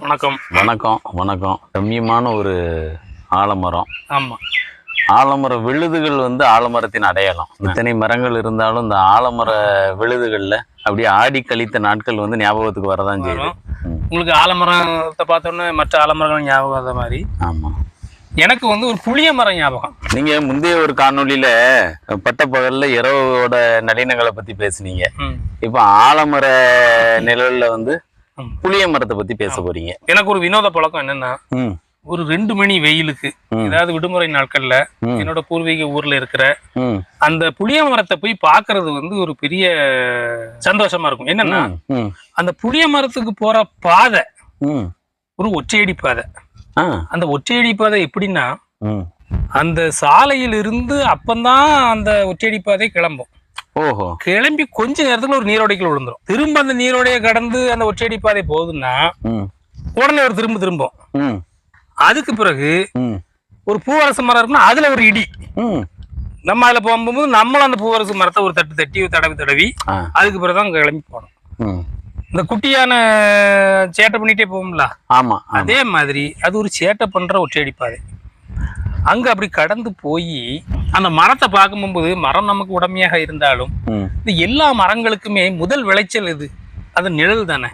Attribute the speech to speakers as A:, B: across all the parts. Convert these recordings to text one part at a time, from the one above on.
A: வணக்கம்.
B: வணக்கம் வணக்கம். ரம்மியமான ஒரு ஆலமரம்.
A: ஆமாம்,
B: ஆலமர விழுதுகள் ஆலமரத்தின் அடையாளம். இத்தனை மரங்கள் இருந்தாலும் இந்த ஆலமர விழுதுகளில் அப்படியே ஆடி கழித்த நாட்கள் ஞாபகத்துக்கு வரதான் செய்யுது.
A: உங்களுக்கு ஆலமரத்தை பார்த்தோன்னே மற்ற ஆலமரங்கள் ஞாபகம் வந்த மாதிரி.
B: ஆமாம்,
A: எனக்கு ஒரு புளிய மரம் ஞாபகம்.
B: நீங்கள் முந்தைய ஒரு காணொலியில் பட்டப்பகலில் இரவோட நளினங்களை பற்றி பேசுனீங்க. இப்போ ஆலமர நிழலில் புளிய மரத்தை பற்றி பேச போறீங்க.
A: எனக்கு ஒரு வினோத பழக்கம் என்னன்னா, ஒரு 2 மணி வெயிலுக்கு, ஏதாவது விடுமுறை நாட்கள்ல என்னோட பூர்வீக ஊர்ல இருக்கிற அந்த புளிய மரத்தை போய் பாக்குறது ஒரு பெரிய சந்தோஷமா இருக்கும். என்னன்னா, அந்த புளிய மரத்துக்கு போற பாதை ஒரு ஒற்றையடி பாதை. அந்த ஒற்றையடி பாதை எப்படின்னா, அந்த சாலையில் இருந்து அப்பந்தான் அந்த ஒற்றையடி பாதை கிளம்பும்.
B: ஓஹோ,
A: கிளம்பி கொஞ்ச நேரத்துல ஒரு நீரோடைக்குள்ள விழுந்துரும். திரும்ப அந்த நீரோடையை கடந்து அந்த ஒற்றையடி பாதை போகுதுன்னா உடனே ஒரு திரும்பும். அதுக்கு பிறகு ஒரு பூவரசு மரம் இருக்குன்னா அதுல ஒரு இடி. நம்ம அதுல போகும்போது நம்மளும் அந்த பூவரசு மரத்தை ஒரு தட்டி தடவி அதுக்கு பிறகுதான் கிளம்பி போனோம். இந்த குட்டியான சேட்டை பண்ணிட்டே போகும்ல,
B: ஆமா,
A: அதே மாதிரி அது ஒரு சேட்டை பண்ற ஒற்றையடி பாதை. அங்க அப்படி கடந்து போய் அந்த மரத்தை பார்க்கும்போது, மரம் நமக்கு உடமையாக இருந்தாலும் இந்த எல்லா மரங்களுக்குமே முதல் விளைச்சல் இது அது நிழல் தானே.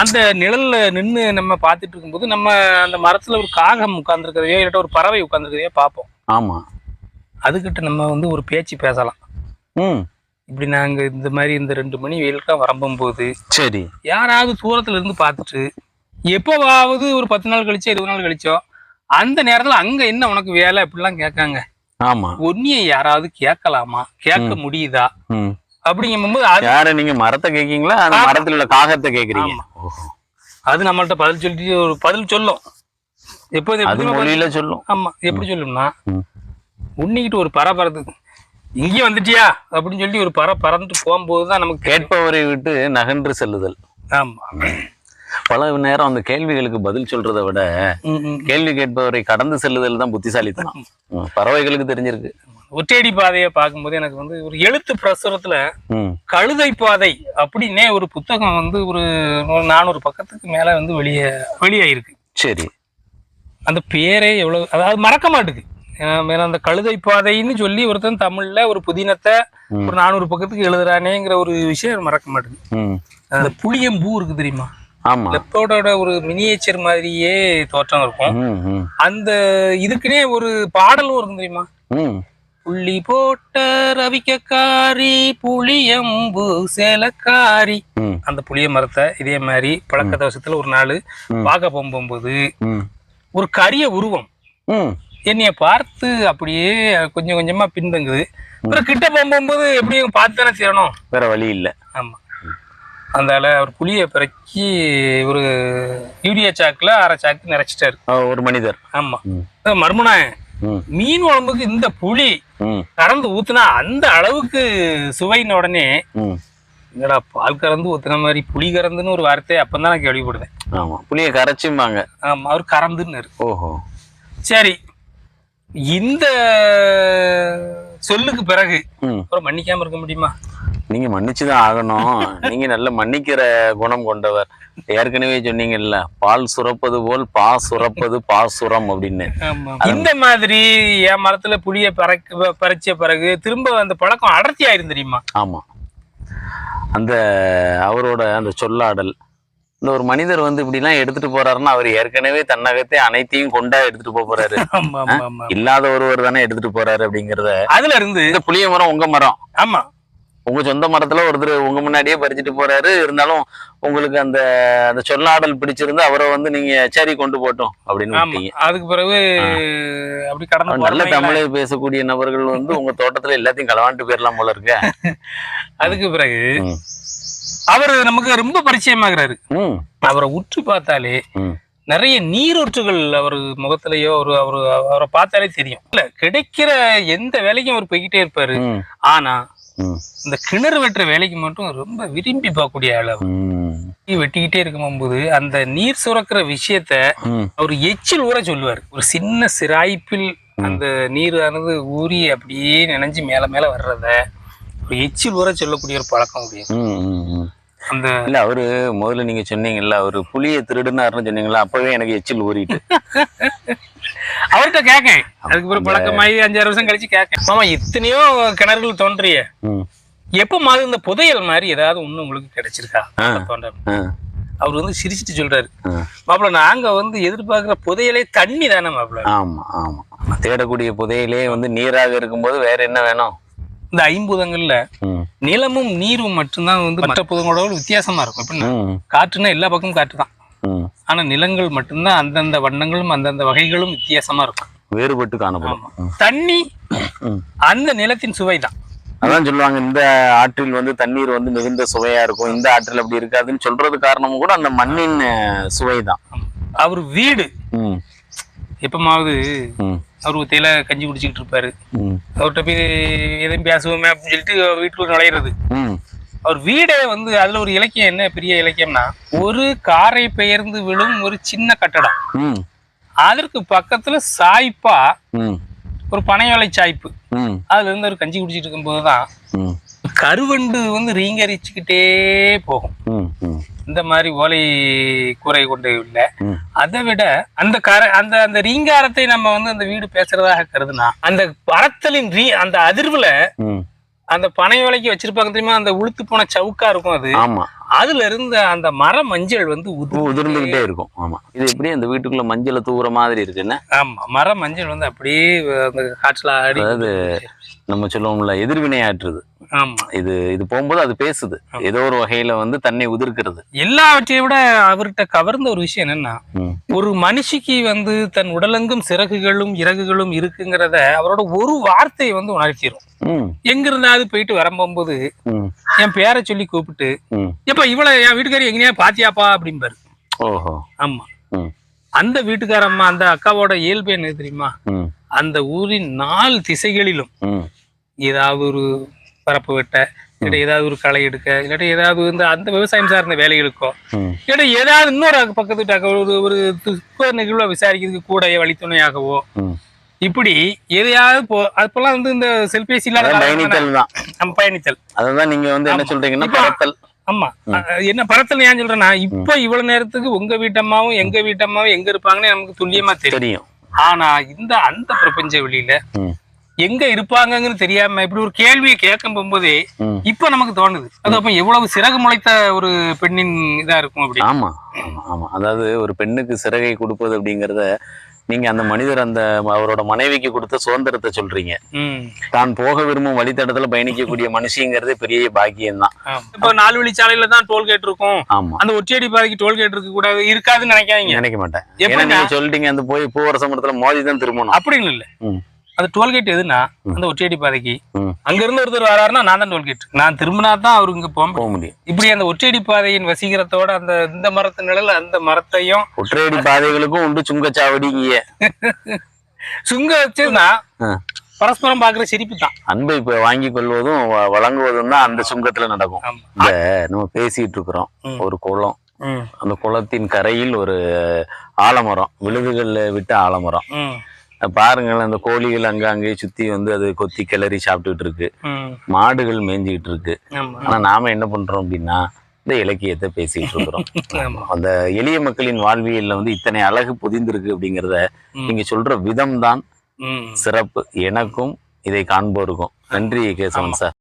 A: அந்த நிழல்ல நின்று நம்ம பார்த்துட்டு இருக்கும்போது நம்ம அந்த மரத்துல ஒரு காகம் உட்கார்ந்துருக்கிறதையோ இல்லாட்ட ஒரு பறவை உட்கார்ந்துருக்கிறதையோ பார்ப்போம்.
B: ஆமா,
A: அதுகிட்ட நம்ம ஒரு பேச்சு பேசலாம். இப்படி நாங்க இந்த மாதிரி இந்த 2 மணி வெயிலுக்கா வரம்போது
B: சரி,
A: யாராவது தூரத்துல இருந்து பார்த்துட்டு எப்போவாவது ஒரு 10 நாள் கழிச்சோ 20 நாள் கழிச்சோ அந்த நேரத்துல அங்க என்ன உனக்கு வேலை அப்படிலாம் கேட்காங்க.
B: ஆமா,
A: ஒன்னிய யாராவது கேட்கலாமா, கேட்க முடியுதா அப்படிங்கும்போது
B: யார நீங்க மரத்தை கேட்கீங்களா, அந்த மரத்துல உள்ள காகத்தை கேக்குறீங்க?
A: அது நம்மள்ட்ட பதில் சொல்லிட்டு ஒரு பதில் சொல்லும். எப்போது
B: மொழியில சொல்லும்.
A: ஆமா, எப்படி சொல்லும்னா, உன்னிக்கிட்டு ஒரு பறை பறந்து இங்கேயும் வந்துட்டியா அப்படின்னு சொல்லி ஒரு பறை பறந்து போகும்போதுதான் நமக்கு
B: கேட்பவரை விட்டு நகன்று செல்லுதல்.
A: ஆமா,
B: பல நேரம் அந்த கேள்விகளுக்கு பதில் சொல்றதை விட கேள்வி கேட்பவரை கடந்து செல்லுதல் தான் புத்திசாலித்தனம். பறவைகளுக்கு தெரிஞ்சிருக்கு.
A: ஒற்றையடி பாதையை பார்க்கும்போது எனக்கு ஒரு எழுத்து பிரசுரத்துல கழுதை பாதை அப்படின்னே ஒரு புத்தகம் ஒரு 400 பக்கத்துக்கு மேல வெளியாயிருக்கு.
B: சரி,
A: அந்த பேரே எவ்வளவு, அதாவது மறக்க மாட்டுக்கு. அந்த கழுதை பாதைன்னு சொல்லி ஒருத்தன் தமிழ்ல ஒரு புதினத்தை ஒரு 400 பக்கத்துக்கு எழுதுறானேங்கிற ஒரு விஷயம் மறக்க மாட்டுது. அந்த புளியம்பூ இருக்கு தெரியுமா? லெப்போட ஒரு மினியேச்சர் மாதிரியே தோற்றம் இருக்கும். அந்த இதுக்குனே ஒரு பாடலும் இருக்கும் தெரியுமா? புள்ளி போட்ட ரவிக்கக்காரி புளியம்பு சேலக்காரி. அந்த புளிய மரத்தை இதே மாதிரி பழக்க தோஷத்துல ஒரு நாள் பார்க்க போகும்போது ஒரு கரிய உருவம் என்னைய பார்த்து அப்படியே கொஞ்சம் கொஞ்சமா பின்தங்குது. அப்புறம் கிட்ட போகும்போது எப்படியும் பார்த்து தானே செய்யணும்,
B: வேற வழி இல்லை.
A: ஆமா, அந்தால அவர் புளியை பிறக்கி ஒரு யூரியா சாக்குல 1/2 சாக்கு நிறைச்சிட்டாரு
B: ஒரு மனிதர்.
A: ஆமா, மர்மனா மீன் குழம்புக்கு இந்த புளி கறந்து ஊத்துனா அந்த அளவுக்கு சுவைன உடனே என்னடா பால் கறந்து ஊத்துன மாதிரி புளி கறந்துன்னு ஒரு வார்த்தை அப்பதான் நான் கேள்விப்படுறேன்.
B: ஆமா, புளியை கரைச்சும்பாங்க.
A: ஆமா, அவர் கறந்துன்னு.
B: ஓஹோ, சரி.
A: இந்த சொல்லுக்கு பிறகு அப்புறம் மன்னிக்காம இருக்க முடியுமா?
B: நீங்க மன்னிச்சுதான் ஆகணும். நீங்க நல்ல மன்னிக்கிற குணம் கொண்டவர். ஏற்கனவே சொன்னீங்கல்ல, பால் சுரப்பது போல் சுரப்பது பாசுரம் அப்படின்னு.
A: இந்த மாதிரி என் மரத்துல புளிய பறிச்ச பிறகு திரும்ப அந்த பழக்கம் அடர்த்தி ஆயிரும் தெரியுமா?
B: ஆமா, அந்த அவரோட அந்த சொல்லாடல், இந்த ஒரு மனிதர் இப்படிலாம் எடுத்துட்டு போறாருன்னா அவர் ஏற்கனவே தன்னகத்தை அனைத்தையும் கொண்டா எடுத்துட்டு போறாரு. இல்லாத ஒருவர் தானே எடுத்துட்டு போறாரு அப்படிங்கறத
A: அதுல இருந்து
B: இந்த புளிய மரம் உங்க மரம்.
A: ஆமா,
B: உங்க சொந்த மரத்துல ஒருத்தர் உங்க முன்னாடியே பறிச்சுட்டு போறாரு. இருந்தாலும் உங்களுக்கு அந்த அந்த சொல்லாடல் பிடிச்சிருந்து அவரை நீங்க சரி கொண்டு போட்டோம் அப்படின்னு.
A: அதுக்கு பிறகு அப்படி கடந்து
B: நல்ல தமிழை பேசக்கூடிய நபர்கள் உங்க தோட்டத்துல எல்லாத்தையும் களவாண்டு போயிடலாம் போல இருக்கு.
A: அதுக்கு பிறகு அவரு நமக்கு ரொம்ப பரிச்சயமாகிறாரு. அவரை உற்று பார்த்தாலே நிறைய நீரூற்றுகள் அவர் முகத்திலேயோ அவரை பார்த்தாலே தெரியும். இல்ல, கிடைக்கிற எந்த வேலைக்கும் அவர் போய்கிட்டே இருப்பாரு. ஆனா இந்த கிணறு வெட்டுற வேலைக்கு மட்டும் ரொம்ப விரும்பி பார்க்கக்கூடிய அளவு வெட்டிக்கிட்டே இருக்கும்போது அந்த நீர் சுரக்கிற விஷயத்த அவர் எச்சில் ஊற சொல்லுவார். ஒரு சின்ன சிராய்ப்பில் அந்த நீரானது ஊறி அப்படியே நினைஞ்சு மேல மேல வர்றத ஒரு எச்சில் ஊற சொல்லக்கூடிய ஒரு பழக்கம். அந்த
B: இல்ல அவரு முதல்ல நீங்க சொன்னீங்கல்ல அவரு புளியை திருடுனாருன்னு சொன்னீங்களா, அப்பவே எனக்கு எச்சில் ஊறிட்டு.
A: அவர்கிட்ட கேட்கேன், அதுக்கு பிறகு பழக்கமாயி 5-6 வருஷம் கழிச்சு கேட்கேன், மாமா இத்தனையோ கிணறுகள் தோன்றிய எப்ப மாதிரி இந்த புதையல் மாதிரி ஏதாவது ஒண்ணு உங்களுக்கு கிடைச்சிருக்கா தோன்ற? அவர் வந்து சிரிச்சுட்டு சொல்றாரு, மாப்பிள்ள நாங்க வந்து எதிர்பார்க்கிற புதையலே தண்ணி தானே மாப்பிள்ள.
B: ஆமா ஆமா, தேடக்கூடிய புதையலே வந்து நீராக இருக்கும்போது வேற என்ன வேணும்?
A: இந்த 5 நிலமும் நீரும் மட்டும்தான் வந்து மற்ற புதங்களோட வித்தியாசமா இருக்கும். எப்படின்னா காற்றுன்னா எல்லா பக்கமும் காற்று தான், ஆனா நிலங்கள் மட்டும்தான் அந்தந்த வண்ணங்களும் அந்தந்த வகைகளும் வித்தியாசமா இருக்கும்,
B: வேறுபட்டு காணப்படும்.
A: தண்ணி அந்த நிலத்தின் சுவை தான்.
B: அதான் சொல்லுவாங்க இந்த ஆற்றில் வந்து தண்ணீர் வந்து மிகுந்த சுவையா இருக்கும், இந்த ஆற்றில் அப்படி இருக்காதுன்னு சொல்றது காரணமும் கூட அந்த மண்ணின் சுவை தான்.
A: அவர் வீடு எப்பமாவது அவர் ஒத்தையில கஞ்சி குடிச்சுக்கிட்டு இருப்பாரு, அவர்கிட்ட போய் எதுவும் பேசுவோமே அப்படின்னு சொல்லிட்டு வீட்டுக்குள்ள நுழையிறது. அவர் வீடே வந்து அதுல ஒரு இலக்கியம், என்ன பெரிய இலக்கியம்னா, ஒரு காரை பெயர்ந்து விழும் ஒரு சின்ன கட்டடம், அதற்கு பக்கத்துல சாய்ப்பா ஒரு பனையோலை சாய்ப்பு, அதுல இருந்து ஒரு கஞ்சி குடிச்சிட்டு இருக்கும் போதுதான் கருவண்டு வந்து ரீங்கரிச்சுக்கிட்டே போகும். இந்த மாதிரி ஓலை கூரை கொண்டு இல்லை, அதை விட அந்த அந்த அந்த ரீங்காரத்தை நம்ம வந்து அந்த வீடு பேசுறதாக கருதுனா, அந்த பறத்தலின் அந்த அதிர்வுல அந்த பனையோலைக்கு வச்சிருப்பாங்க தெரியுமா, அந்த உளுத்து போன சவுக்கா இருக்கும், அது அதுல இருந்து அந்த மர மஞ்சள் வந்து
B: உதிர்ந்துகிட்டே இருக்கும். ஆமா, இது எப்படி அந்த வீட்டுக்குள்ள மஞ்சளை தூவுற மாதிரி இருக்குன்னு.
A: ஆமா, மர மஞ்சள் வந்து அப்படியே அந்த காற்றுல ஆடி,
B: அதாவது நம்ம சொல்லுவோம்ல எதிர்வினை ஆற்றுது.
A: ஆமா,
B: இது இது போகும்போது அது பேசுது, ஏதோ ஒரு வகையில வந்து தன்னை உதிர்க்கிறது.
A: எல்லாவற்றையும் விட அவர்கிட்ட கவர்ந்த ஒரு விஷயம் என்னன்னா, ஒரு மனுஷிக்கு வந்து தன் உடலெங்கும் சிறகுகளும் இறகுகளும் இருக்குங்கிறத அவரோட ஒரு வார்த்தையை வந்து உணர்த்திடும். எங்க இருந்தாவது போயிட்டு வரும்போது என் பேரை சொல்லி கூப்பிட்டு, எப்ப இவ்வளவு என் வீட்டுக்காரி எங்கேயா பாத்தியாப்பா அப்படிம்பாரு.
B: ஓஹோ,
A: ஆமா, அந்த வீட்டுக்காரம்மா அந்த அக்காவோட இயல்பு என்ன தெரியுமா, அந்த ஊரின் 4 திசைகளிலும் ஏதாவது ஒரு பரப்பு வெட்ட, இல்லாட்டி ஏதாவது ஒரு களை எடுக்க, இல்லாட்டி ஏதாவது வந்து அந்த விவசாயம் சார்ந்த வேலைகளுக்கோ, இல்லாட்டி ஏதாவது இன்னொரு பக்கத்து ஒரு நிகழ்வை விசாரிக்கிறதுக்கு கூட வழித்துணையாகவோ, இப்படி எதையாவது அப்பெல்லாம் வந்து இந்த செல்பேசி இல்லாத பயணித்தல்.
B: அதான் நீங்க வந்து என்ன சொல்றீங்கன்னா பறத்தல்.
A: ஆமா, என்ன பறத்தல் ஏன் சொல்றேன்னா, இப்ப இவ்வளவு நேரத்துக்கு உங்க வீட்டம்மாவும் எங்க வீட்டம்மாவும் எங்க இருப்பாங்கன்னு நமக்கு துல்லியமா தெரியும். ஆனா இந்த அந்த பிரபஞ்ச வெளியில எங்க இருப்பாங்கன்னு தெரியாம இப்படி ஒரு கேள்வியை கேட்கும் போகும்போதே இப்ப நமக்கு தோணுது, அது அப்ப எவ்வளவு சிறகு முளைத்த ஒரு பெண்ணின் இதா இருக்கும் அப்படி.
B: ஆமா ஆமா, அதாவது ஒரு பெண்ணுக்கு சிறகை கொடுப்பது அப்படிங்கறத நீங்க அந்த மனிதர் அந்த அவரோட மனைவிக்கு கொடுத்த சுதந்திரத்தை சொல்றீங்க. தான் போக விரும்பும் வழித்தடத்துல பயணிக்கக்கூடிய மனுஷங்கிறதே பெரிய பாக்கியம் தான்.
A: இப்ப 4 வழிச்சாலையில தான் டோல்கேட் இருக்கும், அந்த ஒற்றையடி பாதைக்கு டோல்கேட் இருக்க கூடாது, இருக்காதுன்னு நினைக்க மாட்டேன்.
B: ஏன்னா நீங்க சொல்லிட்டீங்க அந்த போய் போகிற சமயத்துல மோதி தான் திரும்பணும்
A: அப்படின்னு இல்ல. அந்த டோல்கேட் எதுனா அந்த ஒற்றையடி பாதைக்கு அங்க இருந்து ஒருத்தர் வராருன்னா நான் தான் டோல்கேட், நான் திரும்பினா தான் அவரு இங்க போக முடியும். இப்படி அந்த ஒற்றையடி பாதையின் வசீகரத்தோட அந்த இந்த மரத்து நிழல் அந்த மரத்தையும்,
B: ஒற்றையடி பாதைகளுக்கும் உண்டு சுங்கச்சாவடிங்க.
A: சுங்க வச்சுன்னா பரஸ்பரம் பாக்குற சிரிப்பு தான்.
B: அன்பை இப்ப வாங்கி கொள்வதும் வழங்குவதும் தான் அந்த சுங்கத்துல நடக்கும். இந்த நம்ம பேசிட்டு இருக்கிறோம், ஒரு குளம், அந்த குளத்தின் கரையில் ஒரு ஆலமரம், விழுதுகள்ல விட்ட ஆலமரம். பாருங்களேன், அந்த கோழிகள் அங்கங்கே சுத்தி வந்து அது கொத்தி கிளறி சாப்பிட்டுட்டு இருக்கு, மாடுகள் மேய்ஞ்சிக்கிட்டு இருக்கு. ஆனா நாம என்ன பண்றோம் அப்படின்னா இந்த இலக்கியத்தை பேசிட்டு இருக்கிறோம். அந்த எளிய மக்களின் வாழ்வியல்ல வந்து இத்தனை அழகு பொதிந்திருக்கு அப்படிங்கிறத நீங்க சொல்ற விதம் தான் சிறப்பு, எனக்கும் இதை காண்போருக்கும். நன்றி கேசவன் சார்.